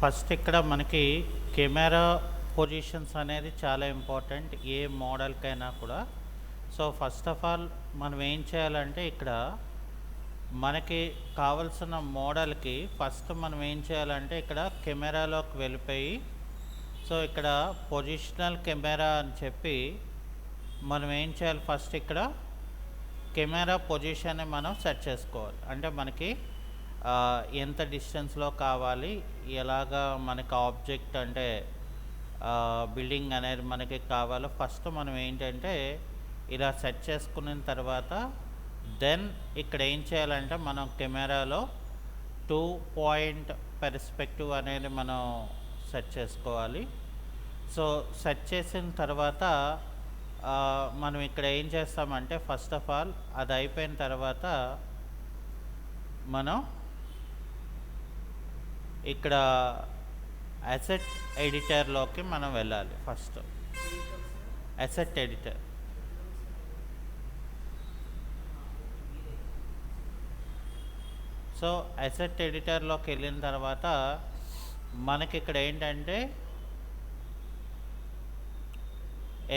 First ఇక్కడ మనకి camera positions అనేది చాలా ఇంపార్టెంట్ ఏ మోడల్కైనా కూడా. సో ఫస్ట్ ఆఫ్ ఆల్ మనం ఏం చేయాలంటే ఇక్కడ మనకి కావలసిన మోడల్కి ఫస్ట్ మనం ఏం చేయాలంటే ఇక్కడ కెమెరాలోకి వెళ్ళిపోయి సో ఇక్కడ పొజిషనల్ కెమెరా అని చెప్పి మనం ఏం చేయాలి, ఫస్ట్ ఇక్కడ కెమెరా పొజిషన్ని మనం సెట్ చేసుకోవాలి. అంటే మనకి ఎంత డిస్టెన్స్లో కావాలి, ఎలాగా మనకి ఆబ్జెక్ట్ అంటే బిల్డింగ్ అనేది మనకి కావాలో ఫస్ట్ మనం ఏంటంటే ఇలా సెట్ చేసుకున్న తర్వాత దెన్ ఇక్కడ ఏం చేయాలంటే మనం కెమెరాలో 2 పాయింట్ పెర్స్పెక్టివ్ అనేది మనం సెట్ చేసుకోవాలి. సో సెట్ చేసిన తర్వాత మనం ఇక్కడ ఏం చేస్తామంటే ఫస్ట్ ఆఫ్ ఆల్ అది అయిపోయిన తర్వాత మనం ఇక్కడ అసెట్ ఎడిటర్లోకి మనం వెళ్ళాలి. First asset editor, so asset ఎడిటర్లోకి వెళ్ళిన తర్వాత మనకి ఇక్కడ ఏంటంటే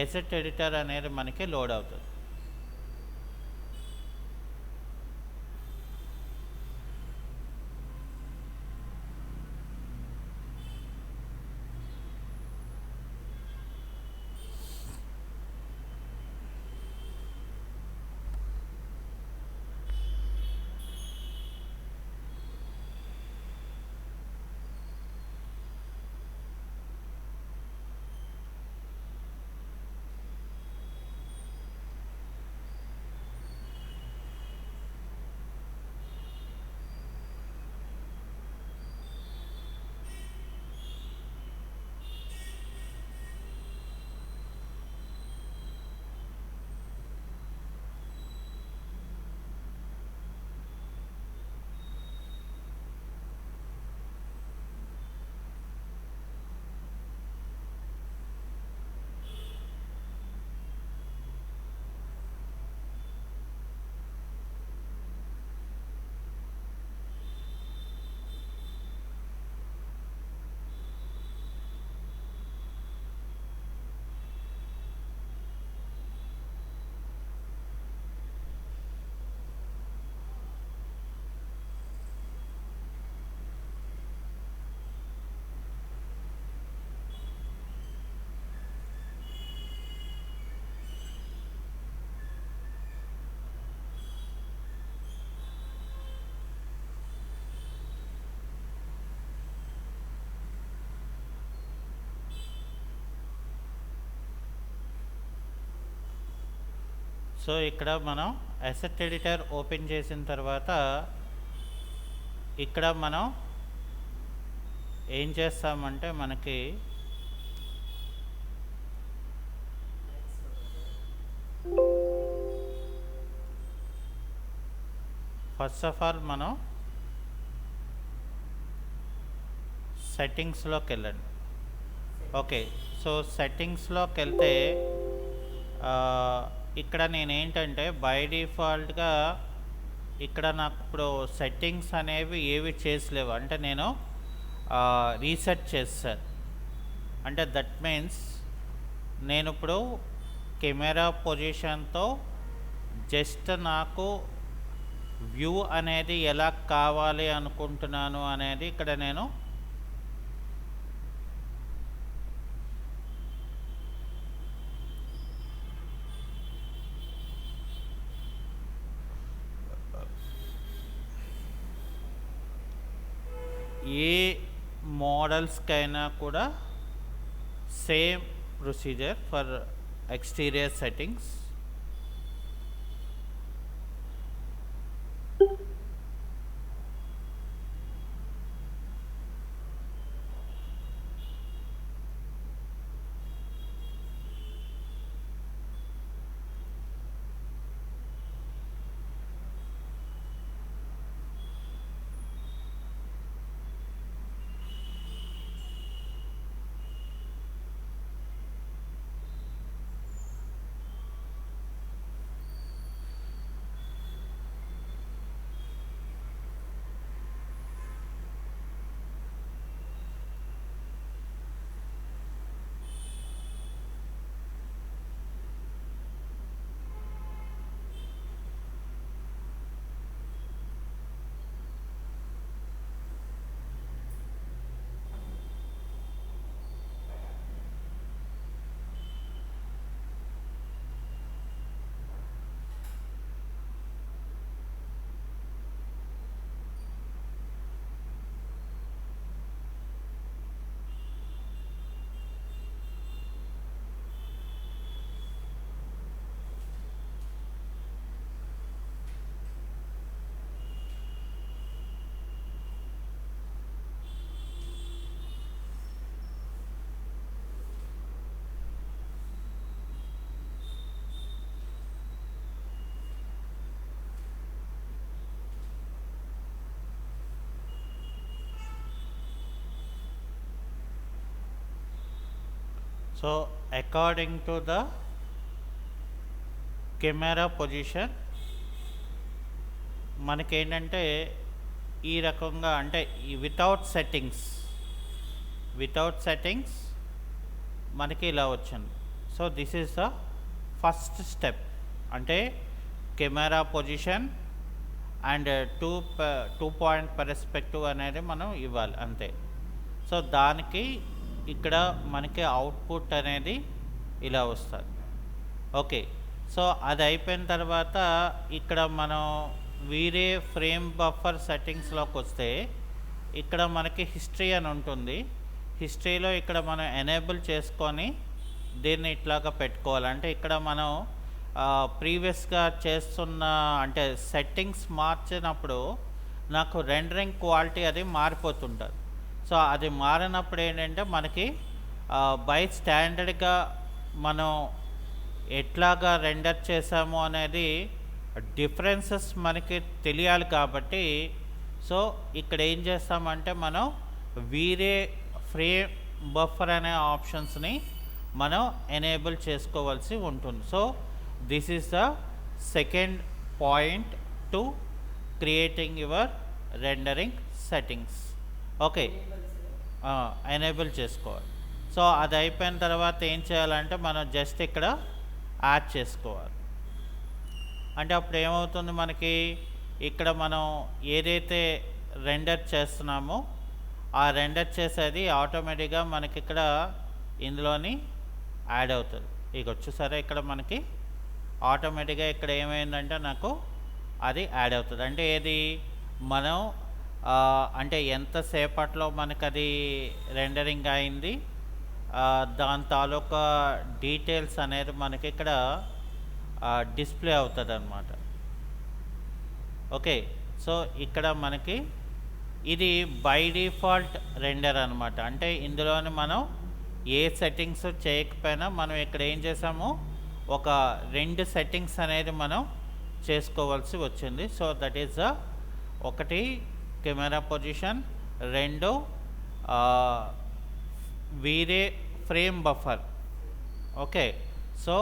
అసెట్ ఎడిటర్ అనేది మనకి లోడ్ అవుతుంది. సో ఇక్కడ మనం అసెట్ ఎడిటర్ ఓపెన్ చేసిన తర్వాత ఇక్కడ మనం ఏం చేస్తామంటే మనకి ఫస్ట్ ఆఫ్ ఆల్ మనం సెట్టింగ్స్లోకి వెళ్ళండి. ఓకే, సో సెట్టింగ్స్లోకి వెళ్తే ఇక్కడ నేనేంటంటే బై డిఫాల్ట్గా ఇక్కడ నాకు ఇప్పుడు సెట్టింగ్స్ అనేవి ఏవి చేసలేవు, అంటే నేను రీసెట్ చేస్తాను. అంటే దట్ మీన్స్ నేను ఇప్పుడు కెమెరా పొజిషన్తో జస్ట్ నాకు వ్యూ అనేది ఎలా కావాలి అనుకుంటున్నాను అనేది ఇక్కడ నేను ఏ మోడల్స్కైనా కూడా same procedure for exterior settings. So according to the camera position మనకేంటంటే ఈ రకంగా అంటే వితౌట్ సెట్టింగ్స్ మనకి ఇలా వచ్చింది. So this is the first step. అంటే camera position and two point perspective అనేది మనం ఇవ్వాలి అంతే. సో దానికి ఇక్కడ మనకి అవుట్పుట్ అనేది ఇలా వస్తుంది. ఓకే, సో అది అయిపోయిన తర్వాత ఇక్కడ మనం వేరే ఫ్రేమ్ బఫర్ సెట్టింగ్స్లోకి వస్తే ఇక్కడ మనకి హిస్టరీ అని ఉంటుంది. హిస్టరీలో ఇక్కడ మనం ఎనేబుల్ చేసుకొని దీన్ని ఇట్లాగా పెట్టుకోవాలి. అంటే ఇక్కడ మనం ప్రీవియస్గా చేస్తున్న అంటే సెట్టింగ్స్ మార్చినప్పుడు నాకు రెండరింగ్ క్వాలిటీ అది మారిపోతుంటుంది. సో అది మారినప్పుడు ఏంటంటే మనకి బై స్టాండర్డ్గా మనం ఎట్లాగా రెండర్ చేసాము అనేది డిఫరెన్సెస్ మనకి తెలియాలి కాబట్టి సో ఇక్కడ ఏం చేస్తామంటే మనం వేరే ఫ్రేమ్ బఫర్ అనే ఆప్షన్స్ని మనం ఎనేబుల్ చేసుకోవాల్సి ఉంటుంది. So this is the second point to creating your rendering settings. Okay, enable చేసుకోవాలి. సో అది అయిపోయిన తర్వాత ఏం చేయాలంటే మనం జస్ట్ ఇక్కడ యాడ్ చేసుకోవాలి. అంటే అప్పుడు ఏమవుతుంది మనకి ఇక్కడ మనం ఏదైతే రెండర్ చేస్తున్నామో ఆ రెండర్ చేసేది ఆటోమేటిక్గా మనకి ఇక్కడ ఇందులోని యాడ్ అవుతుంది. ఇక చూసారా ఇక్కడ మనకి ఆటోమేటిక్గా ఇక్కడ ఏమైందంటే నాకు అది యాడ్ అవుతుంది. అంటే ఏది మనం అంటే ఎంతసేపట్లో మనకు అది రెండరింగ్ అయింది దాని తాలూకా డీటెయిల్స్ అనేది మనకి ఇక్కడ డిస్ప్లే అవుతుంది అన్నమాట. ఓకే, సో ఇక్కడ మనకి ఇది బై డిఫాల్ట్ రెండర్ అనమాట. అంటే ఇందులోని మనం ఏ సెట్టింగ్స్ చేయకపోయినా మనం ఇక్కడ ఏం చేసాము ఒక 2 సెట్టింగ్స్ అనేది మనం చేసుకోవాల్సి వచ్చింది. సో దట్ ఈస్ ఒకటి కెమెరా పొజిషన్, 2 వేరే ఫ్రేమ్ బఫర్. ఓకే, సో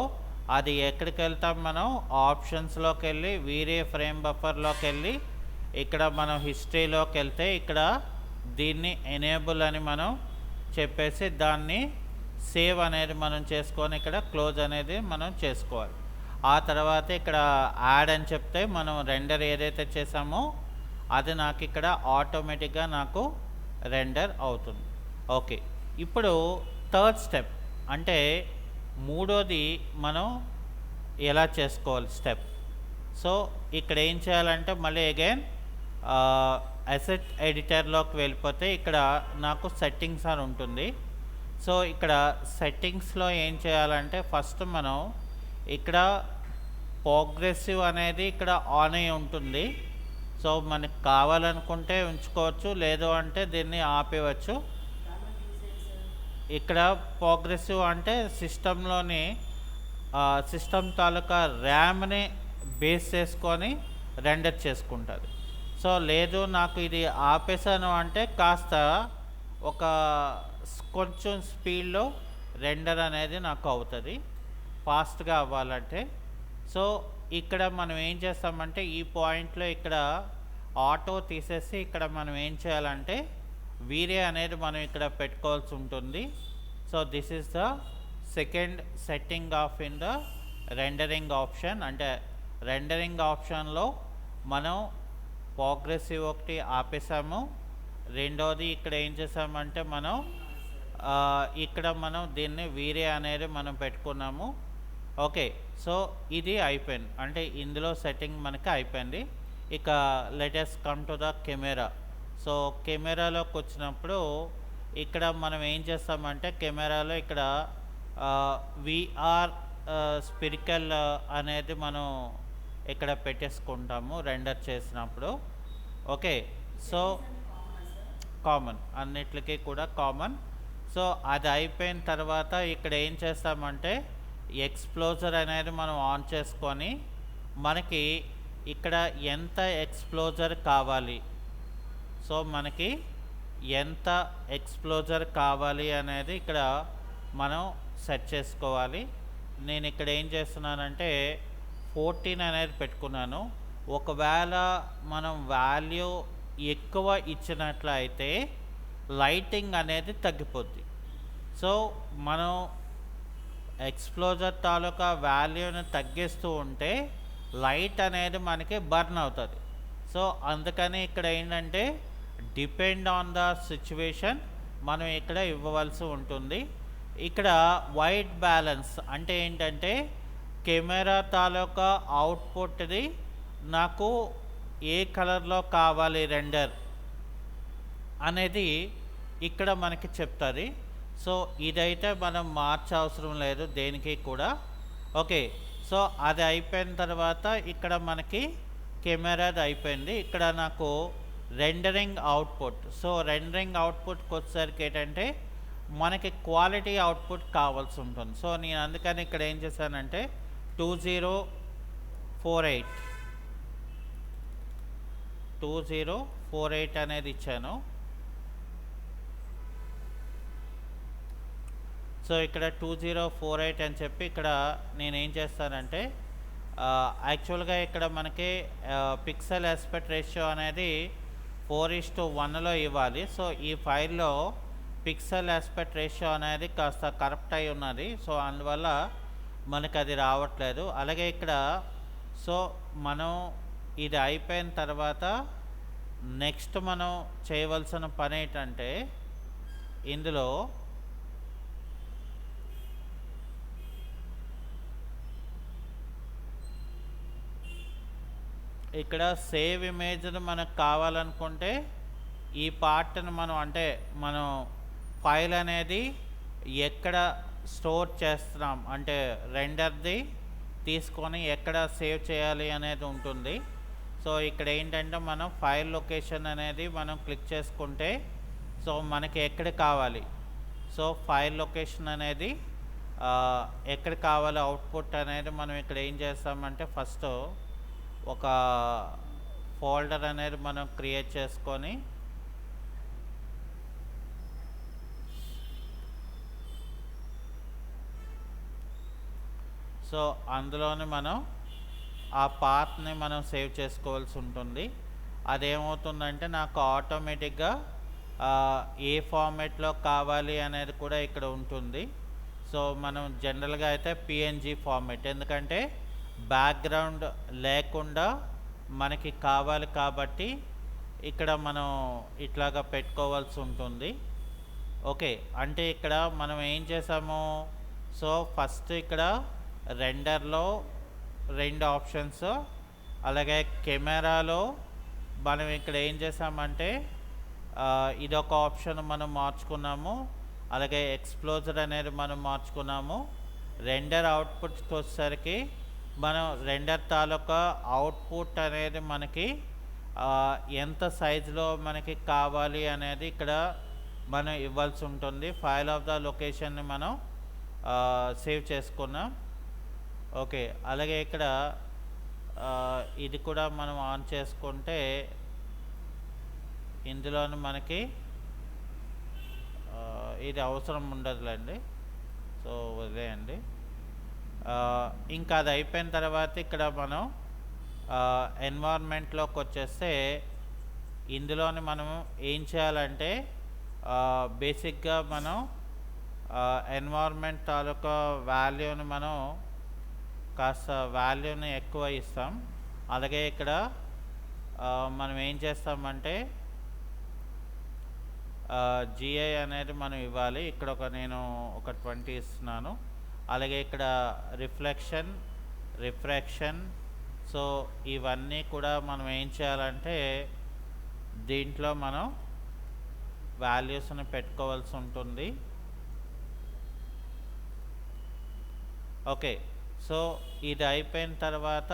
అది ఎక్కడికి వెళ్తాం మనం ఆప్షన్స్లోకి వెళ్ళి వేరే ఫ్రేమ్ బఫర్లోకి వెళ్ళి ఇక్కడ మనం హిస్టరీలోకి వెళ్తే ఇక్కడ దీన్ని ఎనేబుల్ అని మనం చెప్పేసి దాన్ని సేవ్ అనేది మనం చేసుకొని ఇక్కడ క్లోజ్ అనేది మనం చేసుకోవాలి. ఆ తర్వాత ఇక్కడ యాడ్ అని చెప్తే మనం రెండర్ ఏదైతే చేసామో అది నాకు ఇక్కడ ఆటోమేటిక్గా నాకు రెండర్ అవుతుంది. ఓకే, ఇప్పుడు థర్డ్ స్టెప్ అంటే మూడోది మనం ఎలా చేసుకోవాలి స్టెప్. సో ఇక్కడ ఏం చేయాలంటే మళ్ళీ అగైన్ అసెట్ ఎడిటర్లోకి వెళ్ళిపోతే ఇక్కడ నాకు సెట్టింగ్స్ అని ఉంటుంది. సో ఇక్కడ సెట్టింగ్స్లో ఏం చేయాలంటే ఫస్ట్ మనం ఇక్కడ ప్రోగ్రెసివ్ అనేది ఇక్కడ ఆన్ అయి ఉంటుంది. సో మనకు కావాలనుకుంటే ఉంచుకోవచ్చు, లేదు అంటే దీన్ని ఆపేయవచ్చు. ఇక్కడ ప్రోగ్రెసివ్ అంటే సిస్టంలోని సిస్టమ్ తాలూకా ర్యామ్ని బేస్ చేసుకొని రెండర్ చేసుకుంటుంది. సో లేదు నాకు ఇది ఆపేసాను అంటే కాస్త ఒక కొంచెం స్పీడ్లో రెండర్ అనేది నాకు అవుతుంది ఫాస్ట్గా అవ్వాలంటే. సో ఇక్కడ మనం ఏం చేస్తామంటే ఈ పాయింట్లో ఇక్కడ ఆటో తీసేసి ఇక్కడ మనం ఏం చేయాలంటే వీరే అనేది మనం ఇక్కడ పెట్టుకోవాల్సి ఉంటుంది. So this is the second setting off in the rendering option. అంటే రెండరింగ్ ఆప్షన్లో మనం ప్రోగ్రెసివ్ ఒకటి ఆపేసాము, రెండోది ఇక్కడ ఏం చేసామంటే మనం ఇక్కడ మనం దీన్ని వీరే అనేది మనం పెట్టుకున్నాము. ఓకే, సో ఇది అయిపోయింది. అంటే ఇందులో సెట్టింగ్ మనకి అయిపోయింది. ఇక let's come to the camera. So కెమెరాలోకి వచ్చినప్పుడు ఇక్కడ మనం ఏం చేస్తామంటే కెమెరాలో ఇక్కడ విఆర్ స్పిరికల్ అనేది మనం ఇక్కడ పెట్టేసుకుంటాము రెండర్ చేసినప్పుడు. ఓకే, సో కామన్ అన్నిటికీ కూడా కామన్. సో అది అయిపోయిన తర్వాత ఇక్కడ ఏం చేస్తామంటే ఎక్స్ప్లోజర్ అనేది మనం ఆన్ చేసుకొని మనకి ఇక్కడ ఎంత ఎక్స్ప్లోజర్ కావాలి, సో మనకి ఎంత ఎక్స్ప్లోజర్ కావాలి అనేది ఇక్కడ మనం సెట్ చేసుకోవాలి. నేను ఇక్కడ ఏం చేస్తున్నానంటే 14 అనేది పెట్టుకున్నాను. ఒకవేళ మనం వాల్యూ ఎక్కువ ఇచ్చినట్లయితే లైటింగ్ అనేది తగ్గిపోద్ది. సో మనం ఎక్స్‌ప్లోజర్ తాలూకా వాల్యూని తగ్గిస్తూ ఉంటే లైట్ అనేది మనకి బర్న్ అవుతుంది. సో అందుకని ఇక్కడ ఏంటంటే డిపెండ్ ఆన్ ద సిచ్యువేషన్ మనం ఇక్కడ ఇవ్వవలసి ఉంటుంది. ఇక్కడ వైట్ బ్యాలెన్స్ అంటే ఏంటంటే కెమెరా తాలూకా అవుట్పుట్ది నాకు ఏ కలర్లో కావాలి రెండర్ అనేది ఇక్కడ మనకి చెప్తుంది. సో ఇదైతే మనం మార్చవసరం లేదు దేనికి కూడా. ఓకే, సో అది అయిపోయిన తర్వాత ఇక్కడ మనకి కెమెరాది అయిపోయింది. ఇక్కడ నాకు రెండరింగ్ అవుట్పుట్. సో రెండరింగ్ అవుట్పుట్కి వచ్చేసరికి ఏంటంటే మనకి క్వాలిటీ అవుట్పుట్ కావాల్సి ఉంటుంది. సో నేను అందుకని ఇక్కడ ఏం చేశానంటే 2048 అనేది ఇచ్చాను. సో ఇక్కడ 2048 అని చెప్పి ఇక్కడ నేనేం చేస్తానంటే యాక్చువల్గా ఇక్కడ మనకి పిక్సెల్ ఆస్పెక్ట్ రేషియో అనేది 4:1లో ఇవ్వాలి. సో ఈ ఫైల్లో పిక్సెల్ ఆస్పెక్ట్ రేషియో అనేది కాస్త కరప్ట్ అయి ఉన్నది. సో అందువల్ల మనకి అది రావట్లేదు. అలాగే ఇక్కడ సో మనం ఇది అయిపోయిన తర్వాత నెక్స్ట్ మనం చేయవలసిన పని ఏంటంటే ఇందులో ఇక్కడ సేవ్ ఇమేజ్ని మనకు కావాలనుకుంటే ఈ పార్ట్ని మనం అంటే మనం ఫైల్ అనేది ఎక్కడ స్టోర్ చేస్తున్నాం అంటే రెండర్ది తీసుకొని ఎక్కడ సేవ్ చేయాలి అనేది ఉంటుంది. సో ఇక్కడ ఏంటంటే మనం ఫైల్ లొకేషన్ అనేది మనం క్లిక్ చేసుకుంటే సో మనకి ఎక్కడ కావాలి సో ఫైల్ లొకేషన్ అనేది ఎక్కడ కావాలి అవుట్పుట్ అనేది మనం ఇక్కడ ఏం చేస్తామంటే ఫస్ట్ ఒక ఫోల్డర్ అనేది మనం క్రియేట్ చేసుకొని సో అందులోని మనం ఆ పాత్ని మనం సేవ్ చేసుకోవాల్సి ఉంటుంది. అదేమవుతుందంటే నాకు ఆటోమేటిక్గా ఏ ఫార్మాట్లో కావాలి అనేది కూడా ఇక్కడ ఉంటుంది. సో మనం జనరల్గా అయితే పిఎన్జి ఫార్మాట్, ఎందుకంటే బ్యాక్గ్రౌండ్ లేకుండా మనకి కావాలి కాబట్టి ఇక్కడ మనం ఇట్లాగా పెట్టుకోవాల్సి ఉంటుంది. ఓకే, అంటే ఇక్కడ మనం ఏం చేసాము సో ఫస్ట్ ఇక్కడ రెండర్లో 2 ఆప్షన్స్, అలాగే కెమెరాలో మనం ఇక్కడ ఏం చేసామంటే ఇదొక ఆప్షన్ మనం మార్చుకున్నాము, అలాగే ఎక్స్‌ప్లోజర్ అనేది మనం మార్చుకున్నాము. రెండర్ అవుట్పుట్కి వచ్చేసరికి మనం రెండర్ తాలూకా అవుట్పుట్ అనేది మనకి ఎంత సైజులో మనకి కావాలి అనేది ఇక్కడ మనం ఇవ్వాల్సి ఉంటుంది. ఫైల్ ఆఫ్ ద లొకేషన్ని మనం సేవ్ చేసుకున్నాం. ఓకే, అలాగే ఇక్కడ ఇది కూడా మనం ఆన్ చేసుకుంటే ఇందులోని మనకి ఇది అవసరం ఉండదులేండి. సో వదిలేయండి. ఇంకా అది అయిపోయిన తర్వాత ఇక్కడ మనం ఎన్వైర్న్మెంట్లోకి వచ్చేస్తే ఇందులోని మనం ఏం చేయాలంటే బేసిక్గా మనం ఎన్వైర్న్మెంట్ తాలూకా వాల్యూని మనం కాస్త వాల్యూని ఎక్కువ ఇస్తాం. అలాగే ఇక్కడ మనం ఏం చేస్తామంటే జిఐ అనేది మనం ఇవ్వాలి. ఇక్కడ నేను ఒక 20 ఇస్తున్నాను. అలాగే ఇక్కడ రిఫ్రాక్షన్ సో ఇవన్నీ కూడా మనం ఏం చేయాలంటే దీంట్లో మనం వాల్యూస్ని పెట్టుకోవాల్సి ఉంటుంది. ఓకే, సో ఇది అయిపోయిన తర్వాత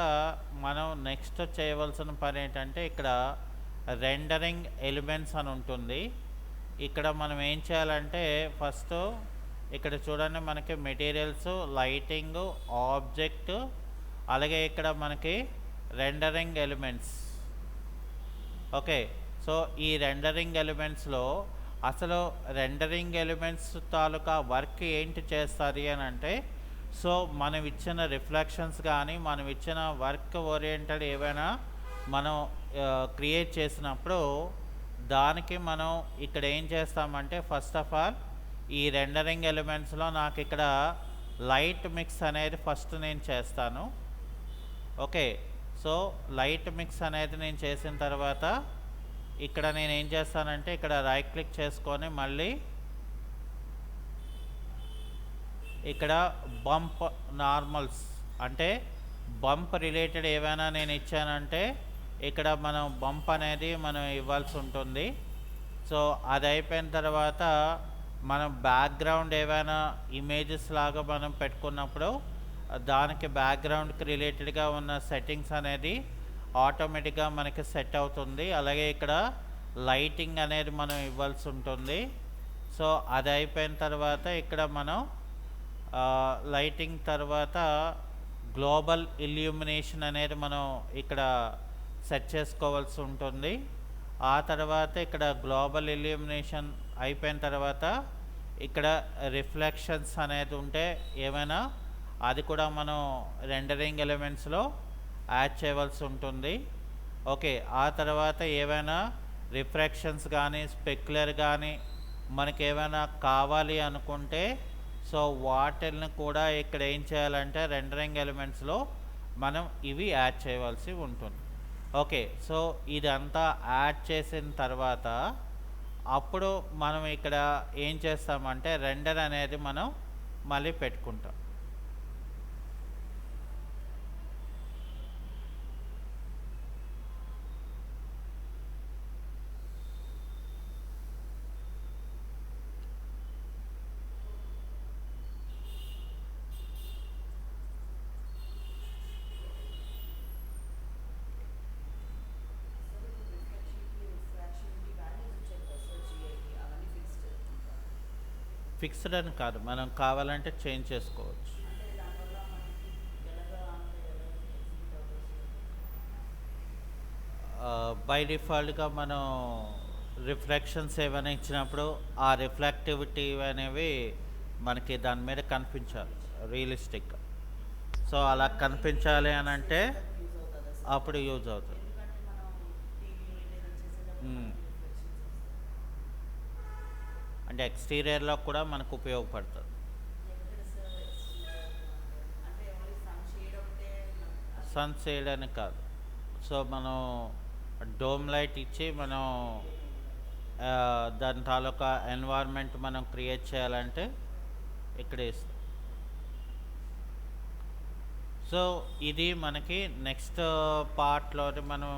మనం నెక్స్ట్ చేయవలసిన పని ఏంటంటే ఇక్కడ రెండరింగ్ ఎలిమెంట్స్ అని ఉంటుంది. ఇక్కడ మనం ఏం చేయాలంటే ఫస్ట్ ఇక్కడ చూడండి మనకి మెటీరియల్స్, లైటింగ్, ఆబ్జెక్ట్, అలాగే ఇక్కడ మనకి రెండరింగ్ ఎలిమెంట్స్. ఓకే, సో ఈ రెండరింగ్ ఎలిమెంట్స్లో అసలు రెండరింగ్ ఎలిమెంట్స్ తాలూకా వర్క్ ఏంటి చేస్తుంది అని అంటే, సో మనం ఇచ్చిన రిఫ్లెక్షన్స్ కానీ మనం ఇచ్చిన వర్క్ ఓరియంటెడ్ ఏవైనా మనం క్రియేట్ చేసినప్పుడు దానికి మనం ఇక్కడ ఏం చేస్తామంటే ఫస్ట్ ఆఫ్ ఆల్ ఈ రెండరింగ్ ఎలిమెంట్స్లో నాకు ఇక్కడ లైట్ మిక్స్ అనేది ఫస్ట్ నేను చేస్తాను. ఓకే, సో లైట్ మిక్స్ అనేది నేను చేసిన తర్వాత ఇక్కడ నేను ఏం చేస్తానంటే ఇక్కడ రైట్ క్లిక్ చేసుకొని మళ్ళీ ఇక్కడ బంప్ నార్మల్స్ అంటే బంప్ రిలేటెడ్ ఏవైనా నేను ఇచ్చానంటే ఇక్కడ మనం బంప్ అనేది మనం ఇవ్వాల్సి ఉంటుంది. సో అది అయిపోయిన తర్వాత మనం బ్యాక్గ్రౌండ్ ఏవైనా ఇమేజెస్ లాగా మనం పెట్టుకున్నప్పుడు దానికి బ్యాక్గ్రౌండ్కి రిలేటెడ్గా ఉన్న సెట్టింగ్స్ అనేది ఆటోమేటిక్గా మనకి సెట్ అవుతుంది. అలాగే ఇక్కడ లైటింగ్ అనేది మనం ఇవ్వాల్సి ఉంటుంది. సో అది అయిపోయిన తర్వాత ఇక్కడ మనం లైటింగ్ తర్వాత గ్లోబల్ ఇల్యూమినేషన్ అనేది మనం ఇక్కడ సెట్ చేసుకోవాల్సి ఉంటుంది. ఆ తర్వాత ఇక్కడ గ్లోబల్ ఇల్యూమినేషన్ అయిపోయిన తర్వాత ఇక్కడ రిఫ్లెక్షన్స్ అనేది ఉంటే ఏమైనా అది కూడా మనం రెండరింగ్ ఎలిమెంట్స్లో యాడ్ చేయవలసి ఉంటుంది. ఓకే, ఆ తర్వాత ఏవైనా రిఫ్రాక్షన్స్ కానీ స్పెక్యులర్ కానీ మనకి ఏమైనా కావాలి అనుకుంటే సో వాటిని కూడా ఇక్కడ ఏం చేయాలంటే రెండరింగ్ ఎలిమెంట్స్లో మనం ఇవి యాడ్ చేయవలసి ఉంటుంది. ఓకే, సో ఇదంతా యాడ్ చేసిన తర్వాత అప్పుడు మనం ఇక్కడ ఏం చేస్తామంటే రెండర్ అనేది మనం మళ్ళీ పెట్టుకుంటాం. ఫిక్స్డ్ అని కాదు, మనం కావాలంటే చేంజ్ చేసుకోవచ్చు. బై డిఫాల్ట్గా మనం రిఫ్లెక్షన్స్ ఏమైనా ఇచ్చినప్పుడు ఆ రిఫ్లెక్టివిటీ అనేవి మనకి దాని మీద కనిపించాలి రియలిస్టిక్గా. సో అలా కనిపించాలి అని అంటే అప్పుడు యూజ్ అవుతుంది. అంటే ఎక్స్టీరియర్లో కూడా మనకు ఉపయోగపడుతుంది. సన్ షేడ్ అని కాదు, సో మనం డోమ్ లైట్ ఇచ్చి మనం దాని తాలూకా ఎన్వైర్న్మెంట్ మనం క్రియేట్ చేయాలంటే ఇక్కడ ఇస్తాం. సో ఇది మనకి నెక్స్ట్ పార్ట్లో మనం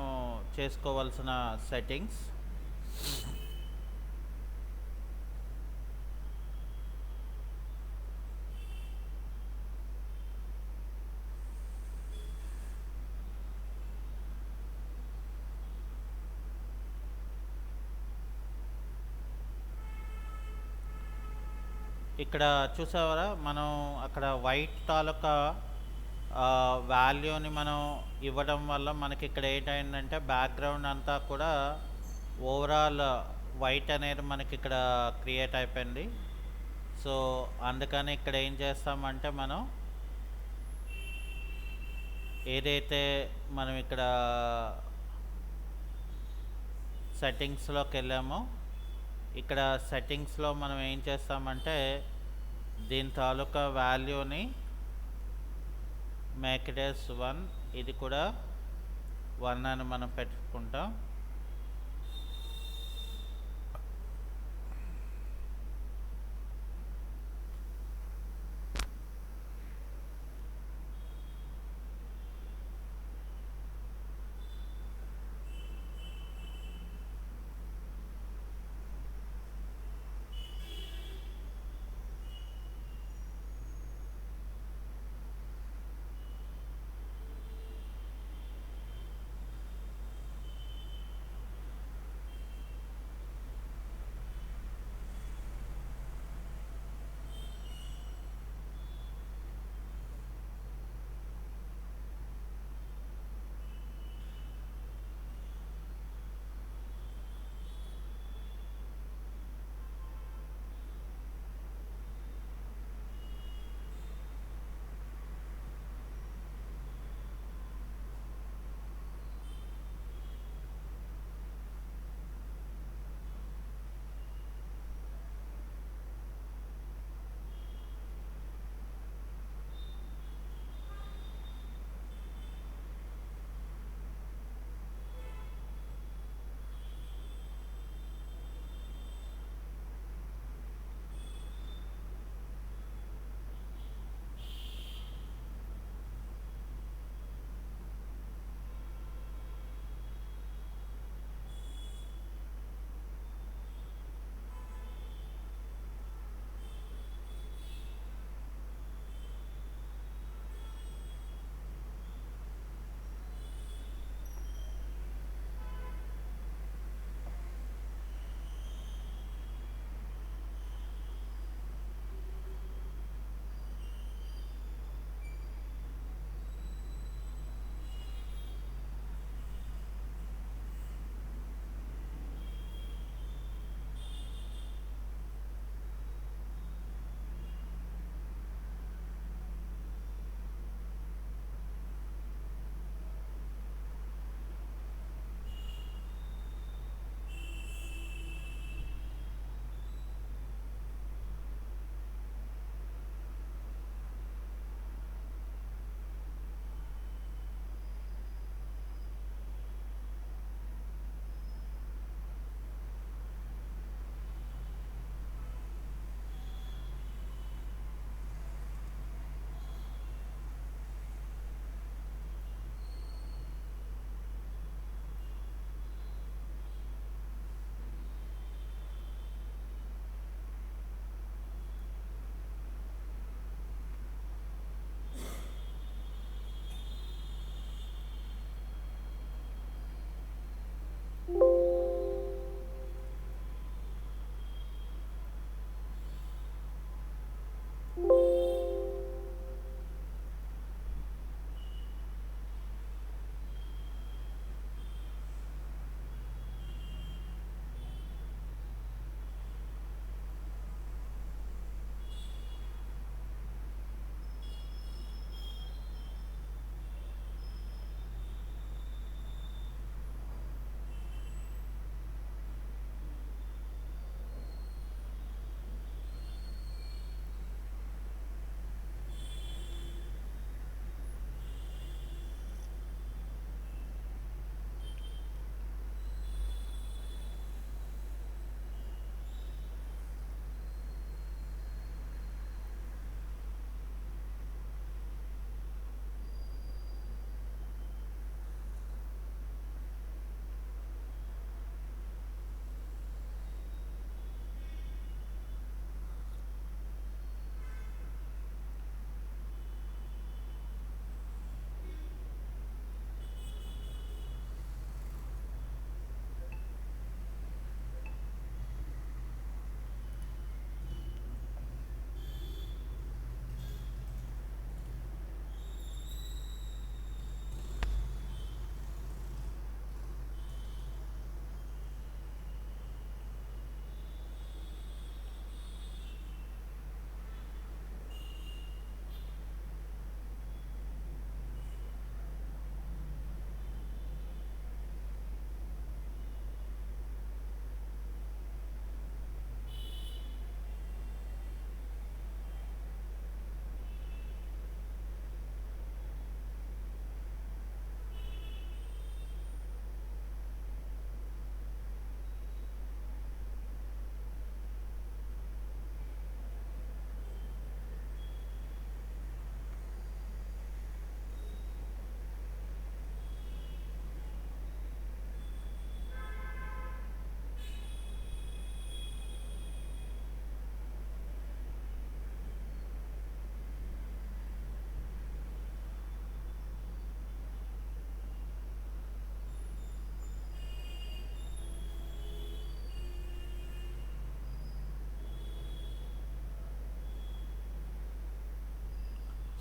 చేసుకోవాల్సిన సెట్టింగ్స్. ఇక్కడ చూసావరా మనం అక్కడ వైట్ తాలూకా వాల్యూని మనం ఇవ్వడం వల్ల మనకి ఇక్కడ ఏంటంటే బ్యాక్గ్రౌండ్ అంతా కూడా ఓవరాల్ వైట్ అనేది మనకి ఇక్కడ క్రియేట్ అయిపోయింది. సో అందుకని ఇక్కడ ఏం చేస్తామంటే మనం ఏదైతే మనం ఇక్కడ సెట్టింగ్స్లోకి వెళ్ళామో ఇక్కడ సెట్టింగ్స్లో మనం ఏం చేస్తామంటే దీని తాలూకా వాల్యూని మేక్ ఇట్ యాస్ 1, ఇది కూడా 1 అని మనం పెట్టుకుంటాం.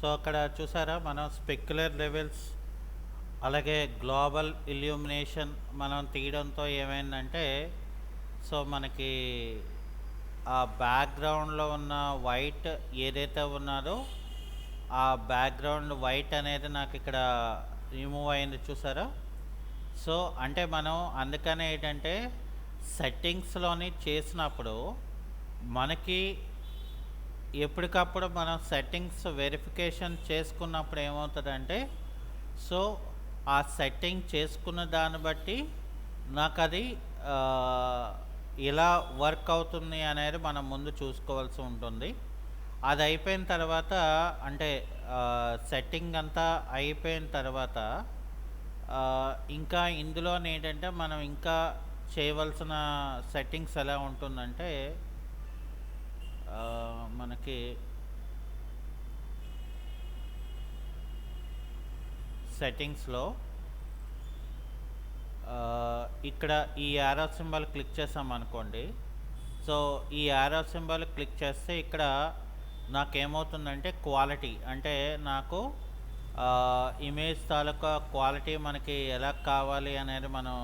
సో అక్కడ చూసారా మనం స్పెక్యులర్ లెవెల్స్ అలాగే గ్లోబల్ ఇల్యూమినేషన్ మనం తీయడంతో ఏమైందంటే సో మనకి ఆ బ్యాక్గ్రౌండ్లో ఉన్న వైట్ ఏదైతే ఉన్నదో ఆ బ్యాక్గ్రౌండ్ వైట్ అనేది నాకు ఇక్కడ రిమూవ్ అయింది చూసారా. సో అంటే మనం అందుకనే ఏంటంటే సెట్టింగ్స్లోని చేసినప్పుడు మనకి ఎప్పటికప్పుడు మనం సెట్టింగ్స్ వెరిఫికేషన్ చేసుకున్నప్పుడు ఏమవుతుందంటే సో ఆ సెట్టింగ్ చేసుకున్న దాన్ని బట్టి నాకు అది ఎలా వర్క్ అవుతుంది అనేది మనం ముందు చూసుకోవాల్సి ఉంటుంది. అది అయిపోయిన తర్వాత అంటే సెట్టింగ్ అంతా అయిపోయిన తర్వాత ఇంకా ఇందులో ఏంటంటే మనం ఇంకా చేయవలసిన సెట్టింగ్స్ ఎలా ఉంటుందంటే మనకి సెట్టింగ్స్లో ఇక్కడ ఈ యారో సింబల్ క్లిక్ చేసాం అనుకోండి. సో ఈ యారో సింబల్ క్లిక్ చేస్తే ఇక్కడ నాకేమవుతుందంటే క్వాలిటీ అంటే నాకు ఇమేజ్ తాలూకా క్వాలిటీ మనకి ఎలా కావాలి అనేది మనం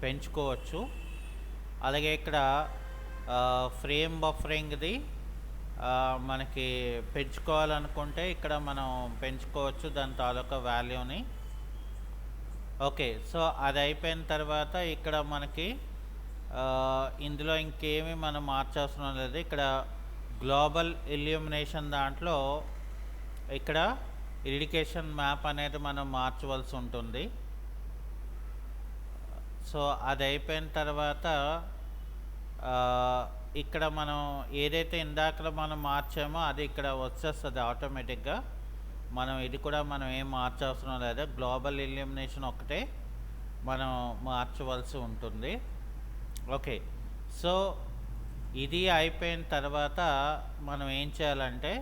పెంచుకోవచ్చు. అలాగే ఇక్కడ ఫ్రేమ్ బఫరింగ్ది మనకి పెంచుకోవాలనుకుంటే ఇక్కడ మనం పెంచుకోవచ్చు దాని తాలూకా వాల్యూని. ఓకే, సో అది అయిపోయిన తర్వాత ఇక్కడ మనకి ఇందులో ఇంకేమీ మనం మార్చాల్సిన లేదు. ఇక్కడ గ్లోబల్ ఇల్యూమినేషన్ దాంట్లో ఇక్కడ ఇరిడికేషన్ మ్యాప్ అనేది మనం మార్చవలసి ఉంటుంది. సో అది అయిపోయిన తర్వాత ఇక్కడ మనం ఏదైతే ఇందాకలో మనం మార్చామో అది ఇక్కడ వచ్చేస్తుంది ఆటోమేటిక్గా. మనం ఇది కూడా మనం ఏం మార్చవసరం లేదు, గ్లోబల్ ఇల్యూమినేషన్ ఒకటే మనం మార్చవలసి ఉంటుంది. ఓకే, సో ఇది అయిపోయిన తర్వాత మనం ఏం చేయాలంటే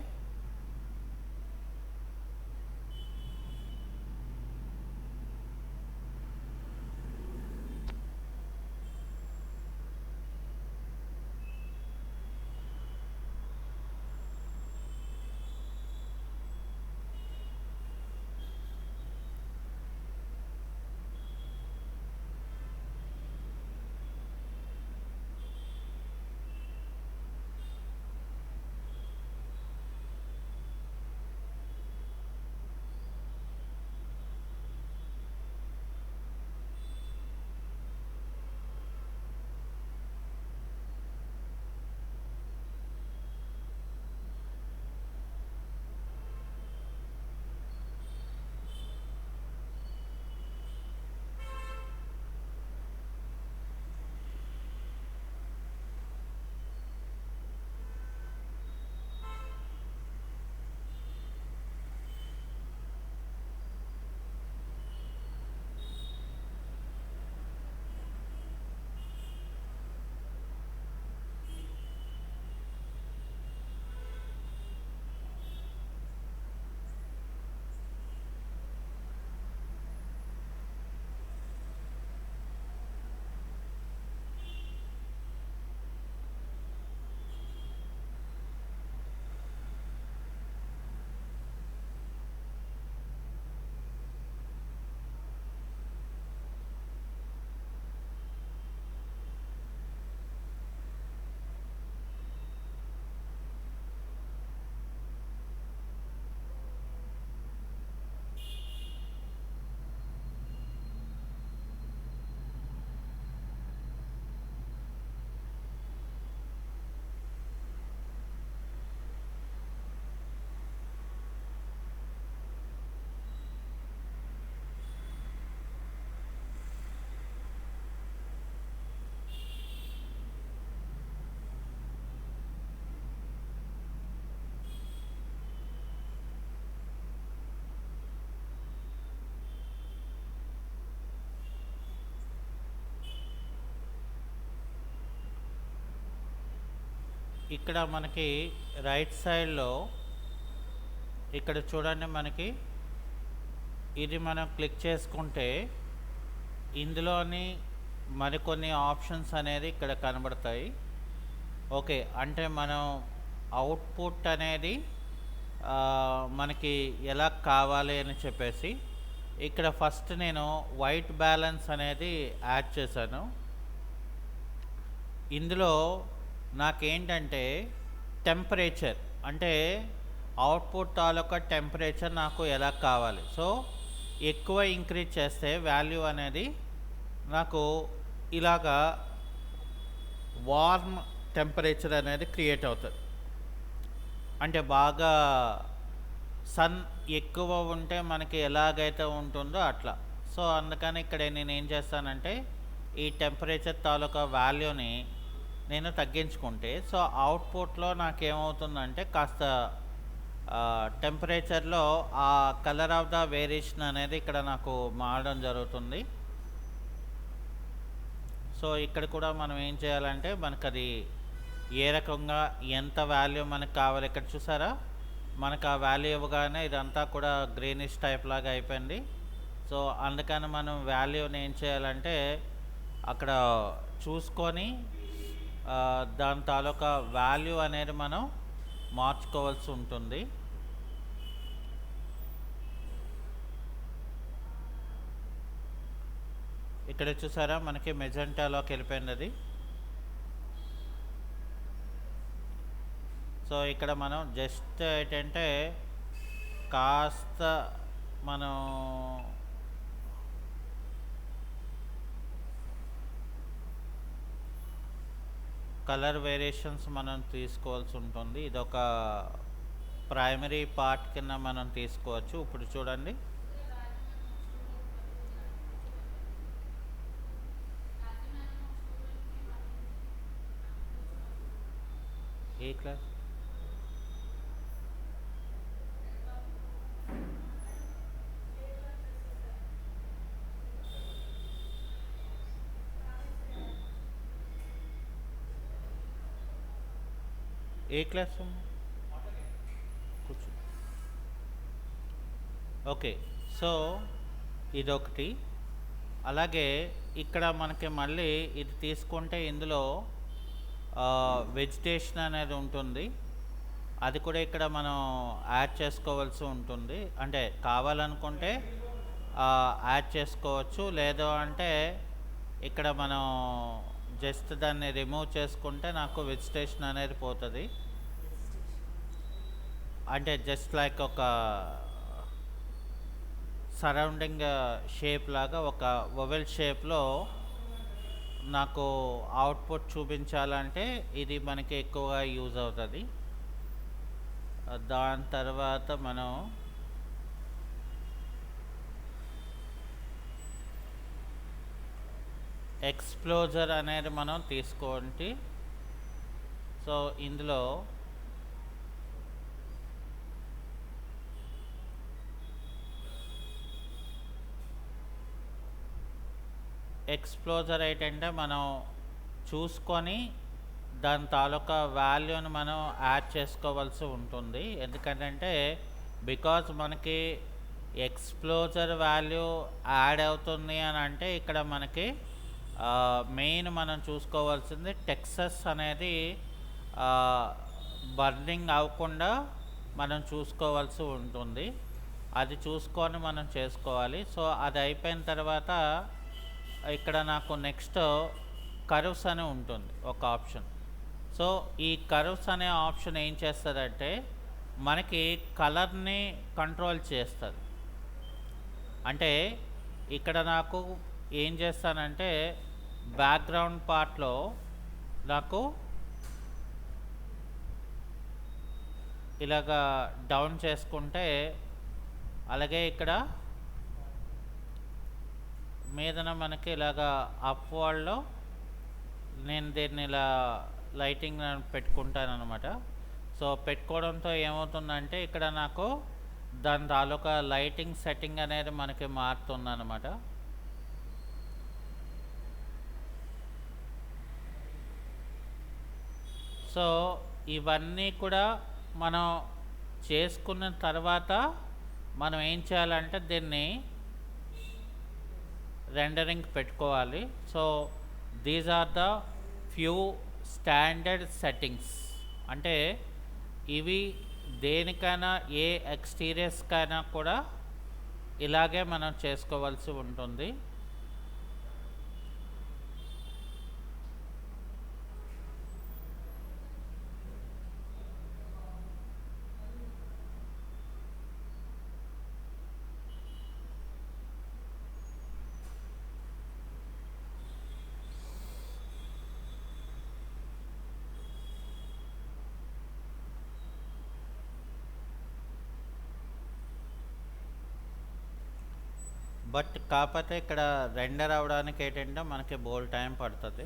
ఇక్కడ మనకి రైట్ సైడ్లో ఇక్కడ చూడండి, మనకి ఇది మనం క్లిక్ చేసుకుంటే ఇందులోని మరికొన్ని ఆప్షన్స్ అనేది ఇక్కడ కనబడతాయి. ఓకే, అంటే మనం అవుట్పుట్ అనేది మనకి ఎలా కావాలి అని చెప్పేసి ఇక్కడ ఫస్ట్ నేను వైట్ బ్యాలెన్స్ అనేది యాడ్ చేశాను. ఇందులో నాకేంటంటే టెంపరేచర్ అంటే అవుట్పుట్ తాలూకా టెంపరేచర్ నాకు ఎలా కావాలి. సో ఎక్కువ ఇంక్రీజ్ చేస్తే వాల్యూ అనేది నాకు ఇలాగా వార్మ్ టెంపరేచర్ అనేది క్రియేట్ అవుతుంది. అంటే బాగా సన్ ఎక్కువ ఉంటే మనకి ఎలాగైతే ఉంటుందో అట్లా. సో అందుకని ఇక్కడ నేను ఏం చేస్తానంటే ఈ టెంపరేచర్ తాలూకా వాల్యూని నేను తగ్గించుకుంటే సో అవుట్పుట్లో నాకేమవుతుందంటే కాస్త టెంపరేచర్లో ఆ కలర్ ఆఫ్ ద వేరియేషన్ అనేది ఇక్కడ నాకు మారడం జరుగుతుంది. సో ఇక్కడ కూడా మనం ఏం చేయాలంటే మనకు అది ఏ రకంగా ఎంత వాల్యూ మనకు కావాలి. ఇక్కడ చూసారా మనకు ఆ వాల్యూ ఇవ్వగానే ఇదంతా కూడా గ్రీనిష్ టైప్ లాగా అయిపోయింది. సో అందుకని మనం వాల్యూని ఏం చేయాలంటే అక్కడ చూసుకొని దాని తాలూకా వాల్యూ అనేది మనం మార్చుకోవాల్సి ఉంటుంది. ఇక్కడ చూసారా మనకి మెజెంటాలోకి వెళ్ళిపోయింది అది. సో ఇక్కడ మనం జస్ట్ ఏంటంటే కాస్త మనం కలర్ వేరియేషన్స్ మనం తీసుకోవాల్సి ఉంటుంది. ఇదొక ప్రైమరీ పార్ట్ కింద మనం తీసుకోవచ్చు. ఇప్పుడు చూడండి ఏ క్లాస్ ఏ క్లాస్ కూర్చో. ఓకే, సో ఇదొకటి. అలాగే ఇక్కడ మనకి మళ్ళీ ఇది తీసుకుంటే ఇందులో వెజిటేషన్ అనేది ఉంటుంది. అది కూడా ఇక్కడ మనం యాడ్ చేసుకోవాల్సి ఉంటుంది. అంటే కావాలనుకుంటే యాడ్ చేసుకోవచ్చు, లేదు అంటే ఇక్కడ మనం జస్ట్ దాన్ని రిమూవ్ చేసుకుంటే నాకు వెజిటేషన్ అనేది పోతుంది. అంటే జస్ట్ లైక్ ఒక సరౌండింగ్ షేప్ లాగా ఒక ఓవెల్ షేప్లో నాకు అవుట్పుట్ చూపించాలంటే ఇది మనకి ఎక్కువగా యూజ్ అవుతుంది. దాని తర్వాత మనం ఎక్స్ప్లోజర్ అనేది మనం తీసుకోండి. సో ఇందులో ఎక్స్ప్లోజర్ ఏంటంటే మనం చూసుకొని దాని తాలూకా వాల్యూని మనం యాడ్ చేసుకోవాల్సి ఉంటుంది. ఎందుకంటే బికాజ్ మనకి ఎక్స్ప్లోజర్ వాల్యూ యాడ్ అవుతుంది అని అంటే ఇక్కడ మనకి మెయిన్ మనం చూసుకోవాల్సింది టెక్సస్ అనేది బర్నింగ్ అవ్వకుండా మనం చూసుకోవాల్సి ఉంటుంది. అది చూసుకొని మనం చేసుకోవాలి. సో అది అయిపోయిన తర్వాత ఇక్కడ నాకు నెక్స్ట్ కర్వ్స్ అని ఉంటుంది ఒక ఆప్షన్. సో ఈ కర్వ్స్ అనే ఆప్షన్ ఏం చేస్తుందంటే మనకి కలర్ని కంట్రోల్ చేస్తుంది. అంటే ఇక్కడ నాకు ఏం చేస్తానంటే బ్యాక్గ్రౌండ్ పార్ట్లో నాకు ఇలాగా డౌన్ చేసుకుంటే, అలాగే ఇక్కడ మీదన మనకి ఇలాగా అప్వర్డ్లో నేను దీన్ని ఇలా లైటింగ్ పెట్టుకుంటాను అనమాట. సో పెట్టుకోవడంతో ఏమవుతుందంటే ఇక్కడ నాకు దాని తాలూకా లైటింగ్ సెట్టింగ్ అనేది మనకి మారుతుంది అనమాట. సో ఇవన్నీ కూడా మనం చేసుకున్న తర్వాత మనం ఏం చేయాలంటే దీన్ని రెండరింగ్ పెట్టుకోవాలి. So these are the few standard settings. అంటే ఇవి దేనికైనా ఏ ఎక్స్టీరియర్స్కైనా కూడా ఇలాగే మనం చేసుకోవాల్సి ఉంటుంది. బట్ కాకపోతే ఇక్కడ రెండర్ అవ్వడానికి ఏంటంటే మనకి బోల్ టైం పడుతుంది.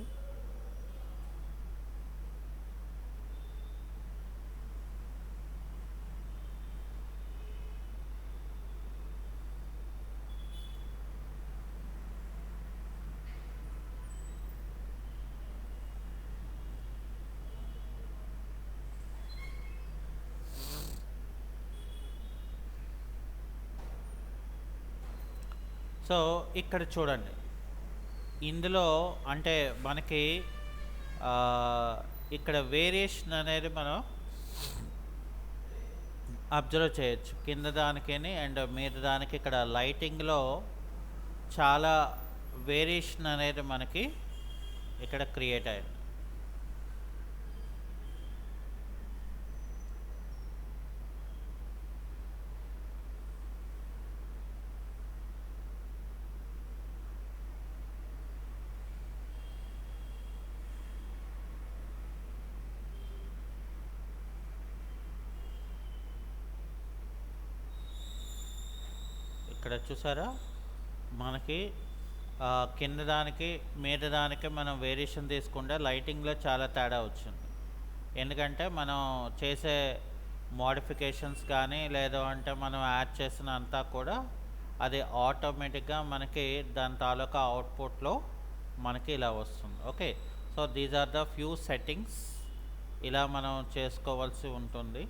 సో ఇక్కడ చూడండి, ఇందులో అంటే మనకి ఆ, ఇక్కడ వేరియేషన్ అనేది మనం అబ్జర్వ్ చేయొచ్చు కింద దానికిని అండ్ మీద దానికి. ఇక్కడ లైటింగ్లో చాలా వేరియేషన్ అనేది మనకి ఇక్కడ క్రియేట్ అయింది. ఇక్కడ చూసారా మనకి కింద దానికి మీద దానికి మనం వేరియేషన్ తీసుకుంటే లైటింగ్లో చాలా తేడా వచ్చింది. ఎందుకంటే మనం చేసే మోడిఫికేషన్స్ కానీ లేదు అంటే మనం యాడ్ చేసిన అంతా కూడా అది ఆటోమేటిక్గా మనకి దాని తాలూకా అవుట్పుట్లో మనకి ఇలా వస్తుంది. Okay, so these are the few settings ఇలా మనం చేసుకోవాల్సి ఉంటుంది.